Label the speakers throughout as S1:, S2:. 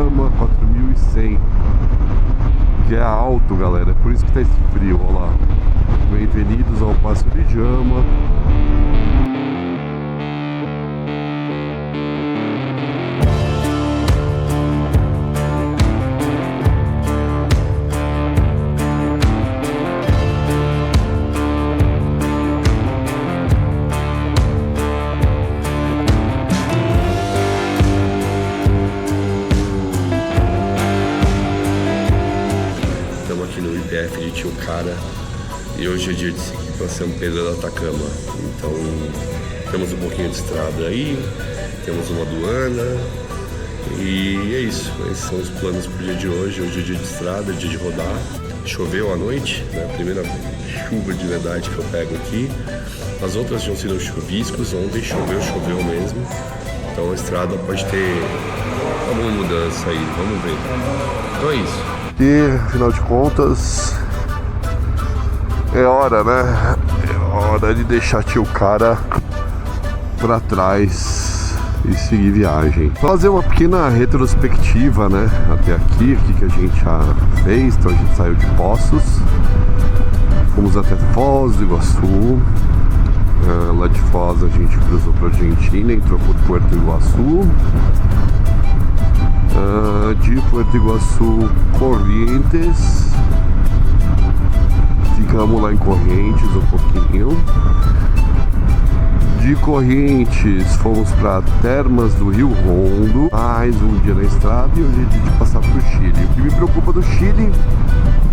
S1: Jama, 4.100. Que é alto, galera, é por isso que tá esse frio, ó lá. Bem-vindos ao Passo de Jama.
S2: de Tio Cara, e hoje é dia de seguir para São Pedro do Atacama. Então temos um pouquinho de estrada aí, temos uma aduana e é isso. Esses são os planos para o dia de hoje. Hoje é dia de estrada, dia de rodar. Choveu à noite, né? A primeira chuva de verdade que eu pego aqui. As outras tinham sido chuviscos, ontem choveu mesmo. Então a estrada pode ter alguma mudança aí, vamos ver. Então é isso.
S1: E, afinal de contas, é hora, né? É hora de deixar Tio Cara pra trás e seguir viagem. Fazer uma pequena retrospectiva, né? Até aqui que a gente já fez. Então a gente saiu de Poços, fomos até Foz do Iguaçu. Lá de Foz a gente cruzou pra Argentina, entrou por Puerto Iguaçu. De Puerto Iguaçu, Corrientes. Ficamos lá em Corrientes um pouquinho. De Corrientes fomos para Termas do Rio Rondo. Mais um dia na estrada e hoje é dia de passar para o Chile. O que me preocupa do Chile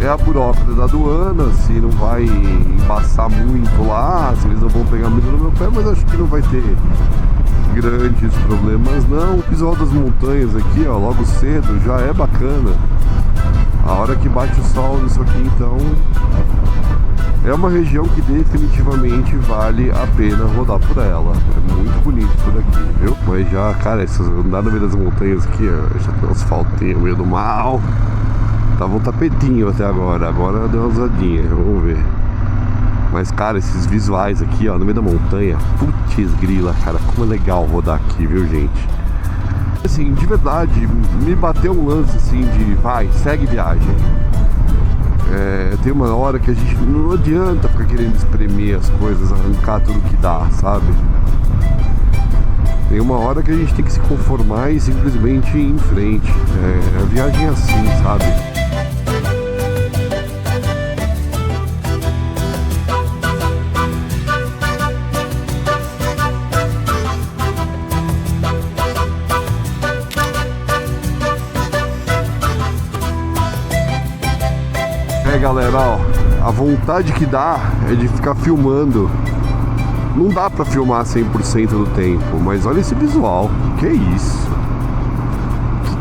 S1: é a burocracia da aduana, se não vai embaçar muito lá, se eles não vão pegar muito no meu pé, mas acho que não vai ter grandes problemas não. O visual das montanhas aqui, ó, logo cedo já é bacana. A hora que bate o sol nisso aqui, então é uma região que definitivamente vale a pena rodar por ela. É muito bonito por aqui, viu? Mas já, cara, andar no meio das montanhas aqui, ó, já tem um asfaltinho meio do mal. Tava um tapetinho até agora deu uma usadinha, vamos ver. Mas, cara, esses visuais aqui, ó, no meio da montanha, putz grila, cara, como é legal rodar aqui, viu, gente? Assim, de verdade, me bateu um lance, assim, de vai, segue viagem. Tem uma hora que a gente não adianta ficar querendo espremer as coisas, arrancar tudo que dá, sabe? Tem uma hora que a gente tem que se conformar e simplesmente ir em frente. A viagem é assim, sabe? Galera, ó, a vontade que dá é de ficar filmando. Não dá pra filmar 100% do tempo, mas olha esse visual. Que é isso?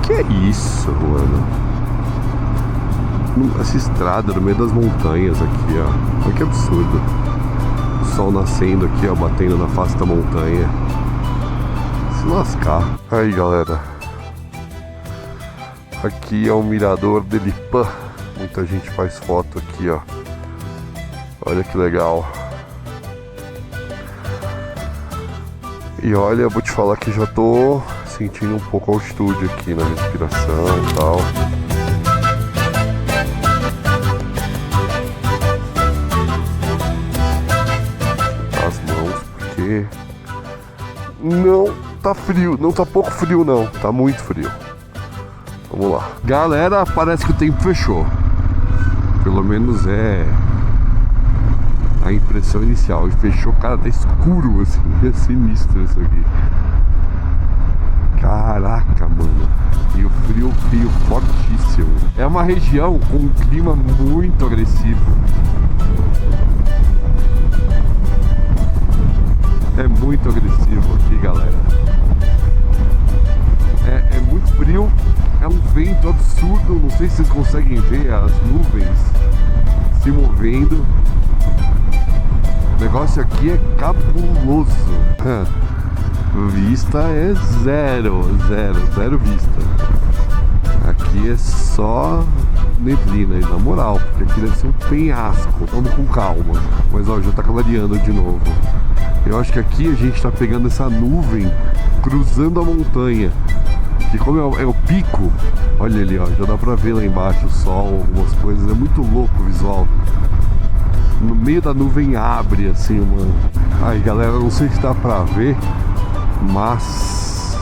S1: Que é isso, mano? Essa estrada no meio das montanhas aqui, ó. Olha que absurdo. O sol nascendo aqui, ó, batendo na face da montanha. Se lascar. Aí, galera. Aqui é o mirador de Lipã. Muita gente faz foto aqui, ó. Olha que legal. E olha, vou te falar que já tô sentindo um pouco a altitude aqui na respiração e tal. As mãos, porque não tá frio, não tá pouco frio não, tá muito frio. Vamos lá. Galera, parece que o tempo fechou. Pelo menos é a impressão inicial. E fechou, cara, tá escuro assim. É sinistro isso aqui. Caraca, mano. E o frio fortíssimo. É uma região com um clima muito agressivo. É muito agressivo aqui, galera. É muito frio. É um vento absurdo, não sei se vocês conseguem ver as nuvens se movendo. O negócio aqui é cabuloso. Vista é zero vista. Aqui é só neblina, e na moral, porque aqui deve ser um penhasco. Vamos com calma. Mas ó, já tá clareando de novo. Eu acho que aqui a gente tá pegando essa nuvem cruzando a montanha. E como é o pico, olha ali, ó, já dá pra ver lá embaixo o sol, algumas coisas, é muito louco o visual. No meio da nuvem abre assim, mano. Aí galera, não sei se dá pra ver, mas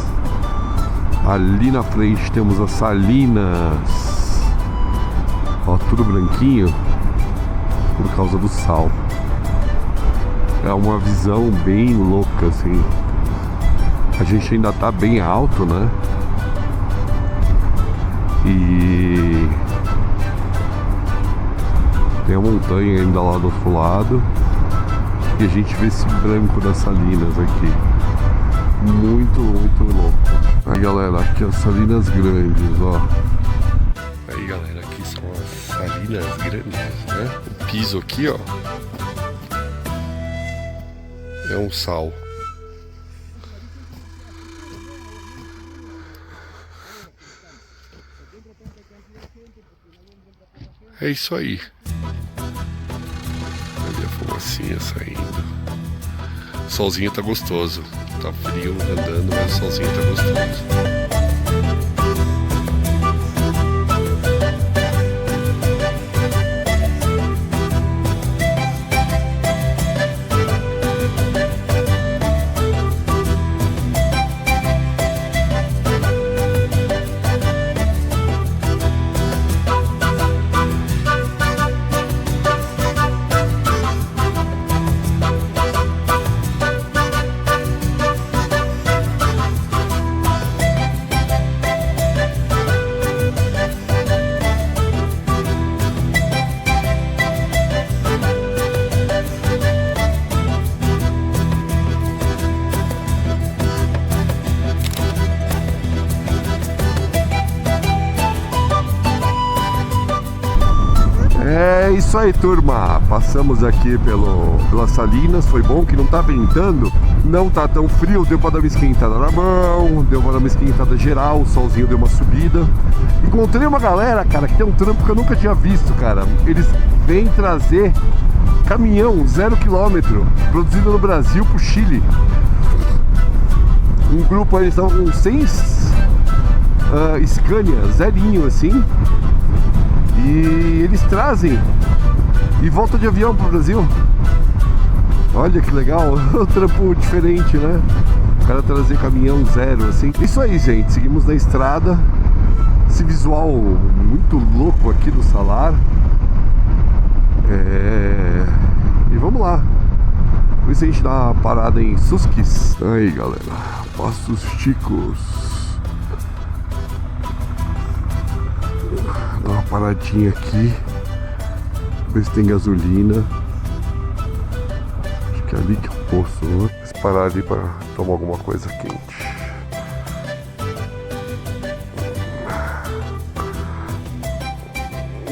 S1: ali na frente temos as salinas. Ó, tudo branquinho por causa do sal. É uma visão bem louca assim. A gente ainda tá bem alto, né? E tem a montanha ainda lá do outro lado. E a gente vê esse branco das salinas aqui. Muito, muito louco. Aí galera, aqui as salinas grandes, ó. Aí galera, aqui são as salinas grandes, né? O piso aqui, ó, é um sal. É isso aí. Ali a fumacinha saindo. O solzinho tá gostoso. Tá frio andando, mas o solzinho tá gostoso. É isso aí, turma, passamos aqui pelas salinas, foi bom que não tá ventando, não tá tão frio, deu pra dar uma esquentada na mão, deu pra dar uma esquentada geral, o solzinho deu uma subida. Encontrei uma galera, cara, que tem um trampo que eu nunca tinha visto, cara. Eles vêm trazer caminhão 0 km, produzido no Brasil pro Chile. Um grupo, eles estavam com 6 Scania, zerinho assim. E eles trazem e volta de avião pro Brasil. Olha que legal, um trampo diferente, né? O cara trazer caminhão zero, assim. Isso aí, gente, seguimos na estrada. Esse visual muito louco aqui do Salar. E vamos lá. Depois a gente dá uma parada em Susques. Aí, galera, Pastos Chicos. Dá uma paradinha aqui, ver se tem gasolina. Acho que é ali que é o posto, né? Vamos parar ali para tomar alguma coisa quente.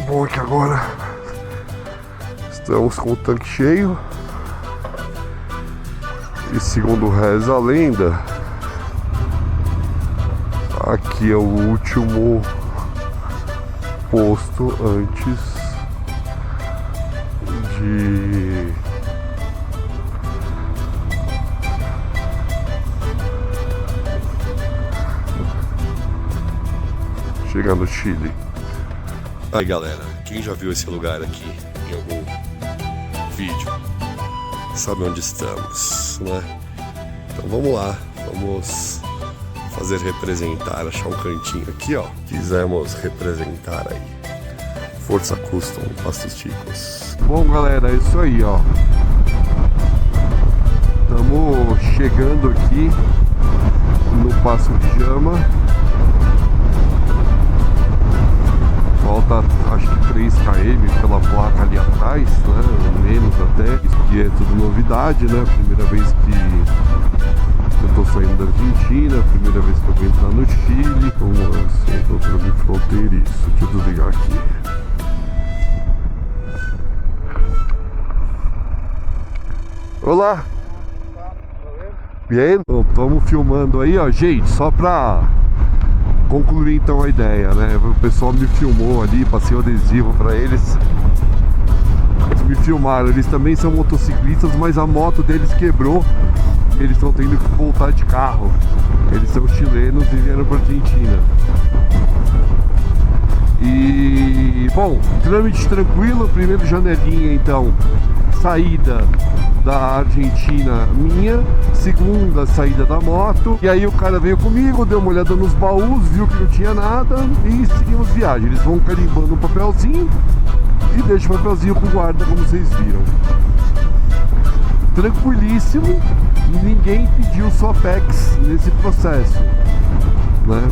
S1: Bom é que agora estamos com o tanque cheio. E segundo reza a lenda, aqui é o último posto antes de chegar no Chile. Aí galera, quem já viu esse lugar aqui em algum vídeo sabe onde estamos, né? Então vamos lá, vamos fazer representar, achar um cantinho aqui, ó. Quisemos representar aí. Força Custom, Pastos Chicos. Bom, galera, é isso aí, ó. Estamos chegando aqui no Passo de Jama. Falta, acho que 3 km pela placa ali atrás, né? Menos até. Isso aqui é tudo novidade, né? Primeira vez que eu tô saindo da Argentina, primeira vez que eu vou entrar no Chile. Vamos assim, controle fronteiriço. Deixa eu desligar aqui. Olá! Bem? Estamos filmando aí, ó, gente, só pra concluir então a ideia, né? O pessoal me filmou ali, passei o adesivo pra eles. Eles me filmaram, eles também são motociclistas, mas a moto deles quebrou. Eles estão tendo que voltar de carro. Eles são chilenos e vieram para Argentina. E, bom, trâmite tranquilo. Primeiro janelinha, então, saída da Argentina minha. Segunda, saída da moto. E aí o cara veio comigo, deu uma olhada nos baús, viu que não tinha nada e seguimos viagem. Eles vão carimbando um papelzinho e deixam o papelzinho com guarda, como vocês viram. Tranquilíssimo. Ninguém pediu Sopex nesse processo, né?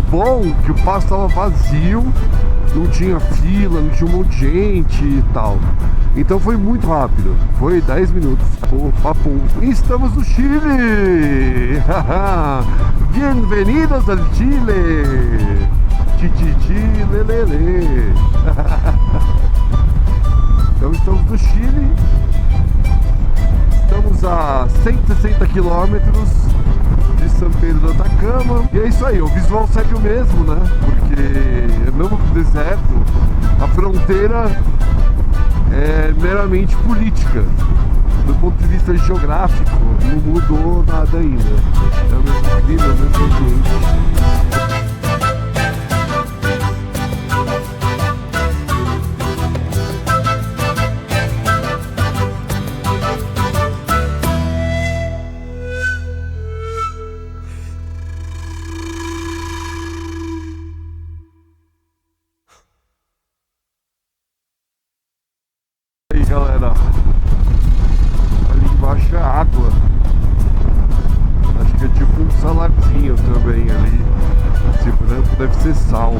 S1: Bom que o passo estava vazio, não tinha fila, não tinha um monte de gente e tal. Então foi muito rápido, foi 10 minutos. Papum. Estamos no Chile! Bem-vindos ao Chile! Tititi, lelele! Então estamos no Chile. Estamos a 160 quilômetros de São Pedro do Atacama. E é isso aí, o visual segue o mesmo, né? Porque mesmo com o deserto, a fronteira é meramente política. Do ponto de vista geográfico, não mudou nada ainda. É o mesmo clima, o mesmo ambiente. Aí galera, ali embaixo é água. Acho que é tipo um saladinho também ali. Esse branco deve ser sal.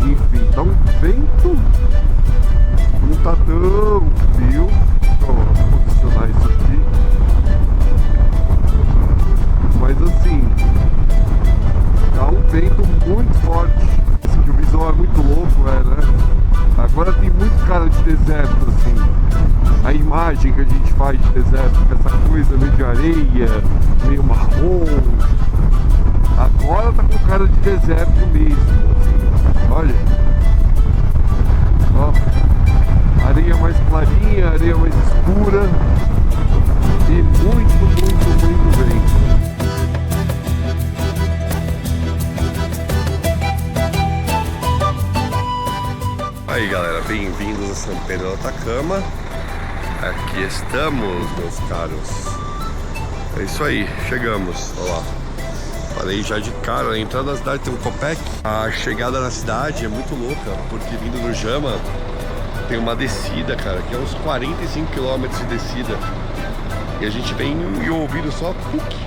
S1: Enfim, tá um vento. Não tá tão frio. Deixa eu posicionar isso aqui. Mas assim, tá um vento muito forte. Assim, que o visual é muito louco, né? Agora tem muito cara de deserto, assim. A imagem que a gente faz de deserto, com essa coisa meio de areia, meio marrom. Agora tá com cara de deserto mesmo, assim. Olha. Ó. Areia mais clarinha, areia mais escura. E muito bem.
S2: Aí galera, bem-vindos a São Pedro do Atacama. Aqui estamos, meus caros. É isso aí, chegamos. Olha lá. Falei já de cara, na entrada da cidade tem um Copec. A chegada na cidade é muito louca, porque vindo do Jama tem uma descida, cara, que é uns 45 km de descida. E a gente vem e ouvindo só puk.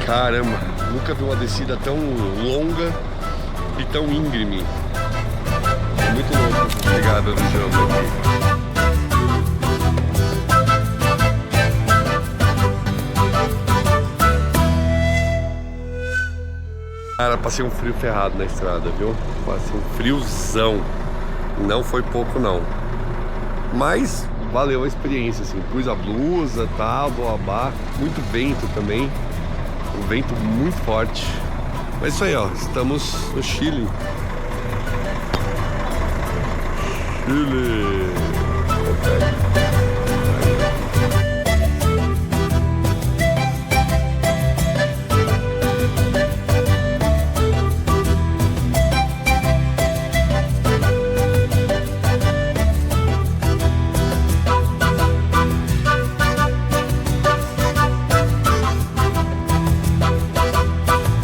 S2: Caramba, nunca vi uma descida tão longa e tão íngreme. Muito louco essa chegada no Jama aqui. Cara, passei um frio ferrado na estrada, viu? Passei um friozão. Não foi pouco não. Mas valeu a experiência, assim. Pus a blusa, tal, blá. Muito vento também. Um vento muito forte. Mas isso aí, ó. Estamos no Chile. Chile. Okay.